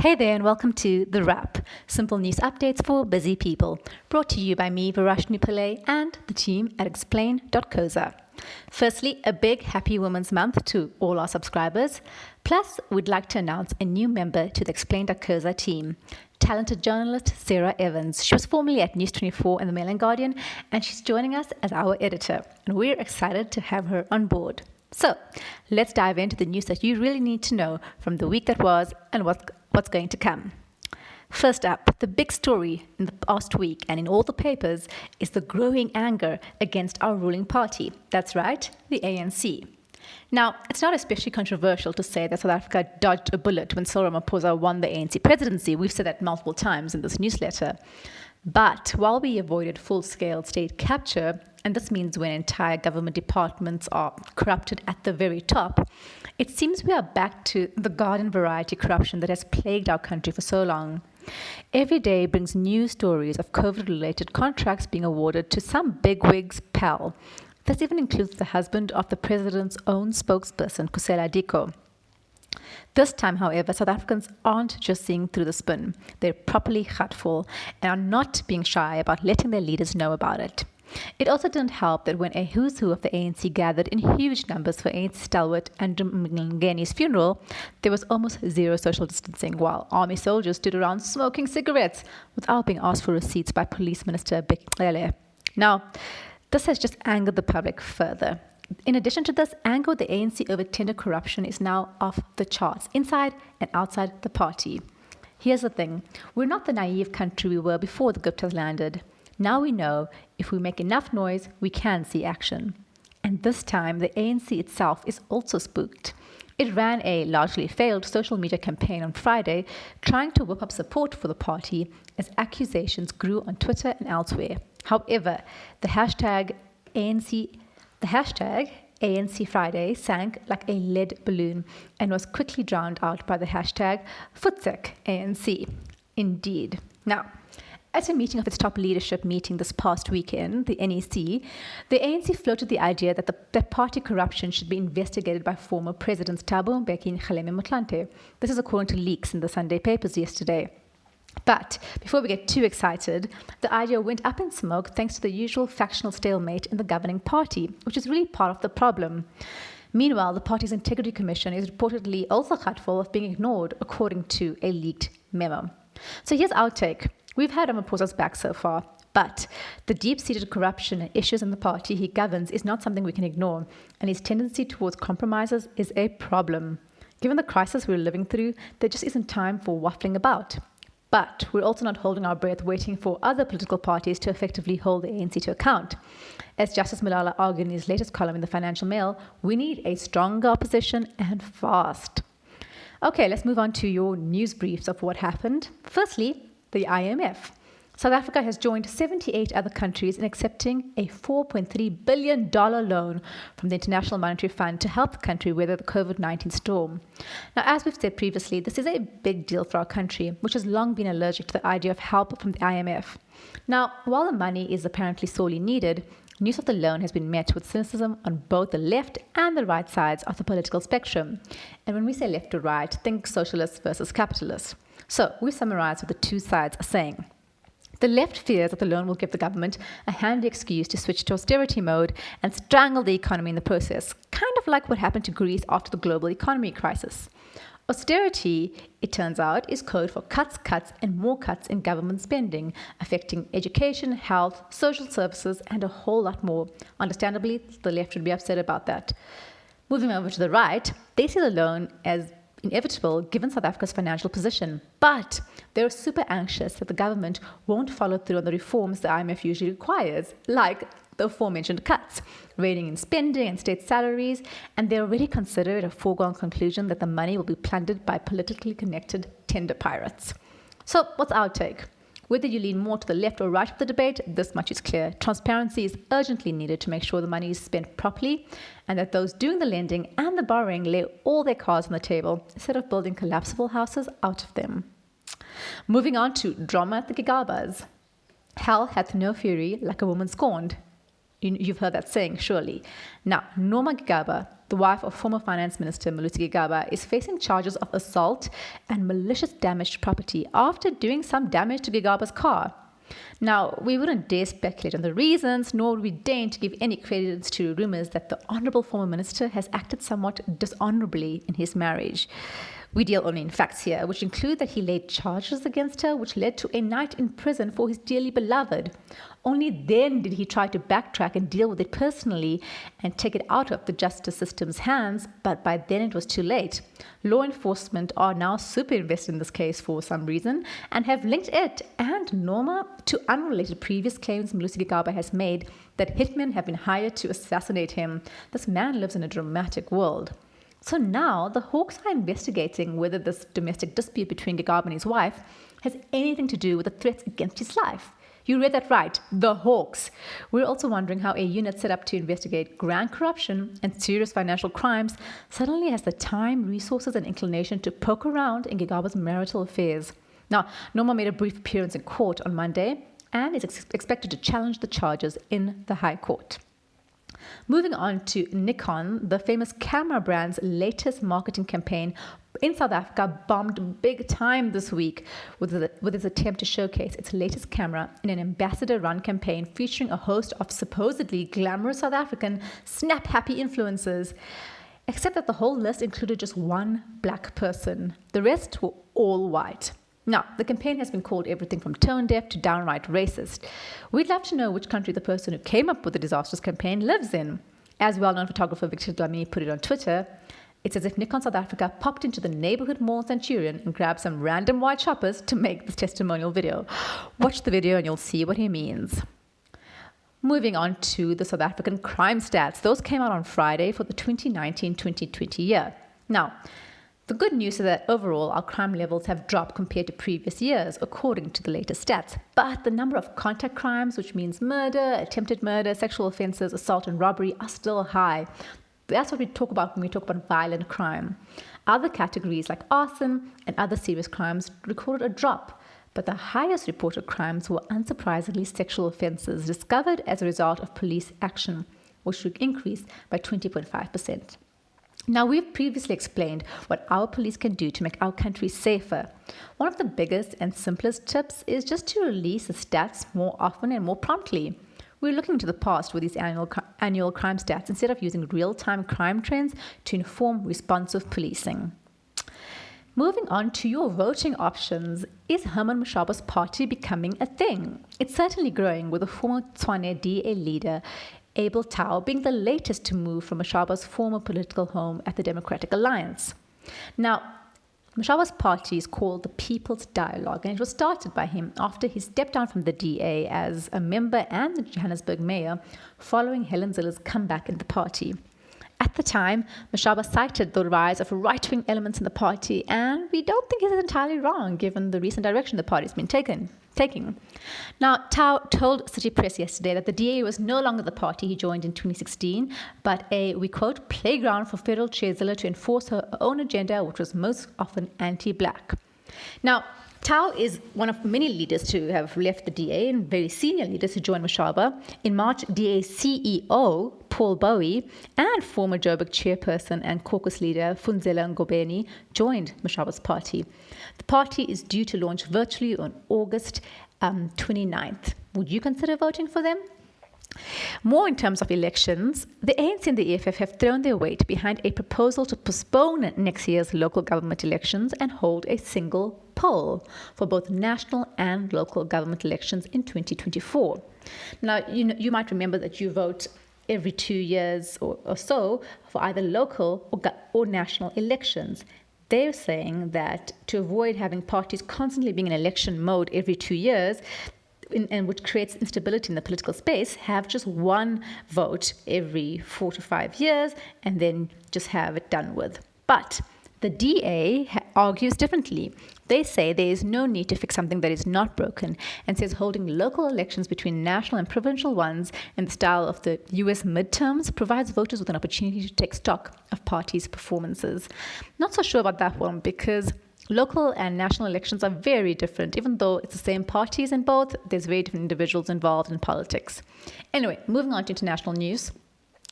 Hey there, and welcome to The Wrap, simple news updates for busy people, brought to you by me, Verashni Pillay, and the team at explain.coza. Firstly, a big happy Women's Month to all our subscribers. Plus, we'd like to announce a new member to the explain.coza team, talented journalist Sarah Evans. She was formerly at News 24 and the Mail and Guardian, and she's joining us as our editor, and we're excited to have her on board. So, let's dive into the news that you really need to know from the week that was and what's going to come. First up, the big story in the past week and in all the papers is the growing anger against our ruling party. That's right, the ANC. Now, it's not especially controversial to say that South Africa dodged a bullet when Cyril Ramaphosa won the ANC presidency. We've said that multiple times in this newsletter. But while we avoided full-scale state capture, and this means when entire government departments are corrupted at the very top, it seems we are back to the garden variety corruption that has plagued our country for so long. Every day brings new stories of COVID-related contracts being awarded to some bigwig's pal. This even includes the husband of the president's own spokesperson, Kusela Diko. This time, however, South Africans aren't just seeing through the spin. They're properly gutful and are not being shy about letting their leaders know about it. It also didn't help that when a who's who of the ANC gathered in huge numbers for ANC stalwart Andrew Mngeni's funeral, there was almost zero social distancing, while army soldiers stood around smoking cigarettes without being asked for receipts by Police Minister Beyoncé. Now, this has just angered the public further. In addition to this, anger with the ANC over tender corruption is now off the charts, inside and outside the party. Here's the thing. We're not the naive country we were before the Guptas landed. Now we know if we make enough noise, we can see action. And this time, the ANC itself is also spooked. It ran a largely failed social media campaign on Friday, trying to whip up support for the party as accusations grew on Twitter and elsewhere. However, the hashtag ANC Friday sank like a lead balloon and was quickly drowned out by the hashtag #FootsekANC. Indeed. Now, at a meeting of its top leadership meeting this past weekend, the NEC, the ANC floated the idea that the party corruption should be investigated by former Presidents Thabo Mbeki and Kgalema Motlanthe. This is according to leaks in the Sunday papers yesterday. But before we get too excited, the idea went up in smoke thanks to the usual factional stalemate in the governing party, which is really part of the problem. Meanwhile, the party's Integrity Commission is reportedly also hurtful of being ignored, according to a leaked memo. So here's our take. We've had Ramaphosa's back so far, but the deep-seated corruption and issues in the party he governs is not something we can ignore, and his tendency towards compromises is a problem. Given the crisis we're living through, there just isn't time for waffling about. But we're also not holding our breath waiting for other political parties to effectively hold the ANC to account. As Justice Malala argued in his latest column in the Financial Mail, we need a stronger opposition and fast. Okay, let's move on to your news briefs of what happened. Firstly, the IMF. South Africa has joined 78 other countries in accepting a $4.3 billion loan from the International Monetary Fund to help the country weather the COVID-19 storm. Now, as we've said previously, this is a big deal for our country, which has long been allergic to the idea of help from the IMF. Now, while the money is apparently sorely needed, news of the loan has been met with cynicism on both the left and the right sides of the political spectrum. And when we say left or right, think socialists versus capitalists. So, we summarize what the two sides are saying. The left fears that the loan will give the government a handy excuse to switch to austerity mode and strangle the economy in the process, kind of like what happened to Greece after the global economy crisis. Austerity, it turns out, is code for cuts, and more cuts in government spending, affecting education, health, social services, and a whole lot more. Understandably, the left would be upset about that. Moving over to the right, they see the loan as inevitable given South Africa's financial position, but they're super anxious that the government won't follow through on the reforms the IMF usually requires, like the aforementioned cuts, reining in spending and state salaries, and they already consider it a foregone conclusion that the money will be plundered by politically connected tender pirates. So what's our take? Whether you lean more to the left or right of the debate, this much is clear. Transparency is urgently needed to make sure the money is spent properly and that those doing the lending and the borrowing lay all their cards on the table instead of building collapsible houses out of them. Moving on to drama at the Gigabas. Hell hath no fury like a woman scorned. You've heard that saying, surely. Now, Norma Gigaba, the wife of former Finance Minister Malusi Gigaba, is facing charges of assault and malicious damage to property after doing some damage to Gigaba's car. Now, we wouldn't dare speculate on the reasons, nor would we deign to give any credence to rumours that the Honourable former Minister has acted somewhat dishonourably in his marriage. We deal only in facts here, which include that he laid charges against her, which led to a night in prison for his dearly beloved. Only then did he try to backtrack and deal with it personally and take it out of the justice system's hands, but by then it was too late. Law enforcement are now super invested in this case for some reason and have linked it and Norma to unrelated previous claims Malusi Gigaba has made that hitmen have been hired to assassinate him. This man lives in a dramatic world. So now the Hawks are investigating whether this domestic dispute between Gigaba and his wife has anything to do with the threats against his life. You read that right, the Hawks. We're also wondering how a unit set up to investigate grand corruption and serious financial crimes suddenly has the time, resources, and inclination to poke around in Gigaba's marital affairs. Now, Norma made a brief appearance in court on Monday and is expected to challenge the charges in the High Court. Moving on to Nikon, the famous camera brand's latest marketing campaign in South Africa bombed big time this week with its attempt to showcase its latest camera in an ambassador-run campaign featuring a host of supposedly glamorous South African snap-happy influencers. Except that the whole list included just one black person. The rest were all white. Now, the campaign has been called everything from tone-deaf to downright racist. We'd love to know which country the person who came up with the disastrous campaign lives in. As well-known photographer Victor Dlamini put it on Twitter, it's as if Nikon South Africa popped into the neighborhood mall in Centurion and grabbed some random white shoppers to make this testimonial video. Watch the video and you'll see what he means. Moving on to the South African crime stats. Those came out on Friday for the 2019-2020 year. Now, the good news is that overall our crime levels have dropped compared to previous years, according to the latest stats. But the number of contact crimes, which means murder, attempted murder, sexual offences, assault and robbery, are still high. That's what we talk about when we talk about violent crime. Other categories like arson and other serious crimes recorded a drop. But the highest reported crimes were unsurprisingly sexual offences discovered as a result of police action, which increased by 20.5%. Now, we've previously explained what our police can do to make our country safer. One of the biggest and simplest tips is just to release the stats more often and more promptly. We're looking to the past with these annual crime stats instead of using real-time crime trends to inform responsive policing. Moving on to your voting options, is Herman Mashaba's party becoming a thing? It's certainly growing, with the former Tshwane DA leader Abel Tau being the latest to move from Mashaba's former political home at the Democratic Alliance. Now, Mashaba's party is called the People's Dialogue, and it was started by him after he stepped down from the DA as a member and the Johannesburg mayor following Helen Zille's comeback in the party. At the time, Mashaba cited the rise of right-wing elements in the party, and we don't think he's entirely wrong given the recent direction the party's been taking. Now, Tau told City Press yesterday that the DA was no longer the party he joined in 2016, but a, we quote, playground for federal chair Zille to enforce her own agenda, which was most often anti-black. Now, Tau is one of many leaders to have left the DA and very senior leaders who joined Mashaba. In March, DA CEO Paul Bowie and former Joburg chairperson and caucus leader Funzela Ngobeni joined Mashaba's party. The party is due to launch virtually on August 29th. Would you consider voting for them? More in terms of elections, the ANC and the EFF have thrown their weight behind a proposal to postpone next year's local government elections and hold a single poll for both national and local government elections in 2024. Now, you might remember that you vote every 2 years or so for either local or national elections. They're saying that to avoid having parties constantly being in election mode every 2 years, and which creates instability in the political space, have just one vote every 4 to 5 years and then just have it done with. But the DA argues differently. They say there is no need to fix something that is not broken, and says holding local elections between national and provincial ones in the style of the US midterms provides voters with an opportunity to take stock of parties' performances. Not so sure about that one, because Local and national elections are very different. Even though it's the same parties in both, there's very different individuals involved in politics. Anyway, moving on to international news.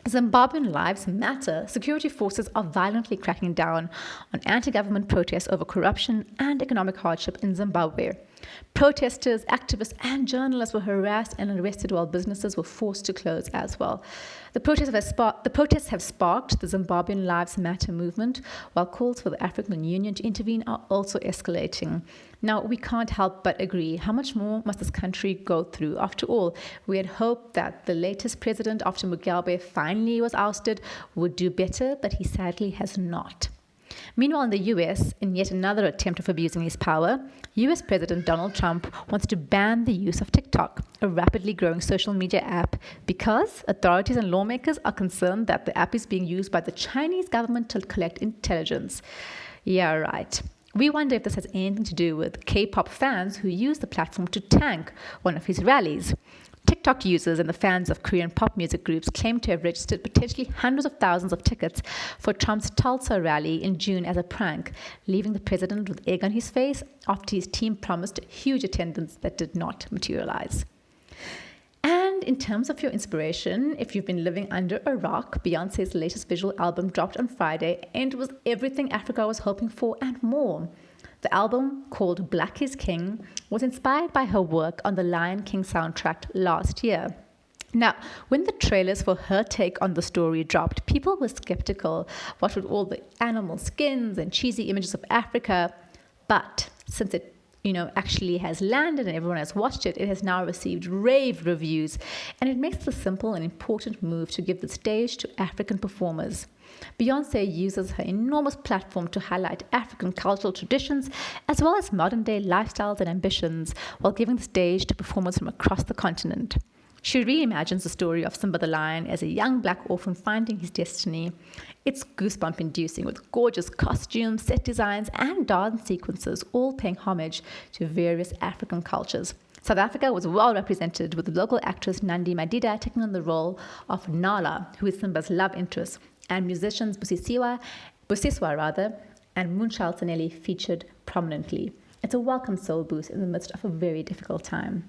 Zimbabwean lives matter. Security forces are violently cracking down on anti-government protests over corruption and economic hardship in Zimbabwe. Protesters, activists, and journalists were harassed and arrested while businesses were forced to close as well. The protests have sparked the Zimbabwean Lives Matter movement, while calls for the African Union to intervene are also escalating. Now, we can't help but agree. How much more must this country go through? After all, we had hoped that the latest president, after Mugabe finally was ousted, would do better, but he sadly has not. Meanwhile, in the US, in yet another attempt of abusing his power, US President Donald Trump wants to ban the use of TikTok, a rapidly growing social media app, because authorities and lawmakers are concerned that the app is being used by the Chinese government to collect intelligence. Yeah, right. We wonder if this has anything to do with K-pop fans who use the platform to tank one of his rallies. TikTok users and the fans of Korean pop music groups claim to have registered potentially hundreds of thousands of tickets for Trump's Tulsa rally in June as a prank, leaving the president with egg on his face after his team promised huge attendance that did not materialize. And in terms of your inspiration, if you've been living under a rock, Beyoncé's latest visual album dropped on Friday, and it was everything Africa was hoping for and more. The album, called Black is King, was inspired by her work on the Lion King soundtrack last year. Now, when the trailers for her take on the story dropped, people were skeptical. What with all the animal skins and cheesy images of Africa? But since it actually has landed and everyone has watched it, it has now received rave reviews, and it makes the simple and important move to give the stage to African performers. Beyoncé uses her enormous platform to highlight African cultural traditions as well as modern-day lifestyles and ambitions, while giving the stage to performers from across the continent. She reimagines the story of Simba the Lion as a young black orphan finding his destiny. It's goosebump-inducing, with gorgeous costumes, set designs, and dance sequences, all paying homage to various African cultures. South Africa was well represented, with the local actress Nandi Madida taking on the role of Nala, who is Simba's love interest, and musicians Busiswa and Moonchild Sanelli featured prominently. It's a welcome soul boost in the midst of a very difficult time.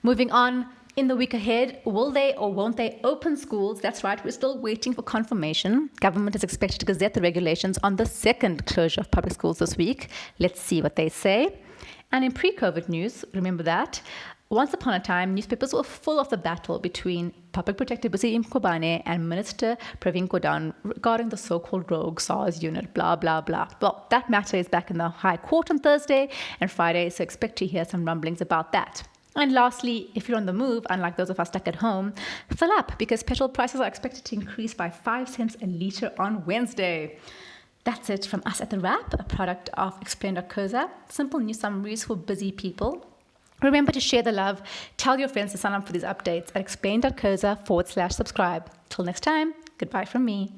Moving on, in the week ahead, will they or won't they open schools? That's right, we're still waiting for confirmation. Government is expected to gazette the regulations on the second closure of public schools this week. Let's see what they say. And in pre-COVID news, remember that, once upon a time, newspapers were full of the battle between Public Protector Busi Mkhwebane and Minister Pravin Gordhan regarding the so-called rogue SARS unit, blah, blah, blah. Well, that matter is back in the High Court on Thursday and Friday, so expect to hear some rumblings about that. And lastly, if you're on the move, unlike those of us stuck at home, fill up, because petrol prices are expected to increase by 5 cents a litre on Wednesday. That's it from us at The Wrap, a product of Explain.coza. Simple news summaries for busy people. Remember to share the love. Tell your friends to sign up for these updates at explain.coza/subscribe. Till next time, goodbye from me.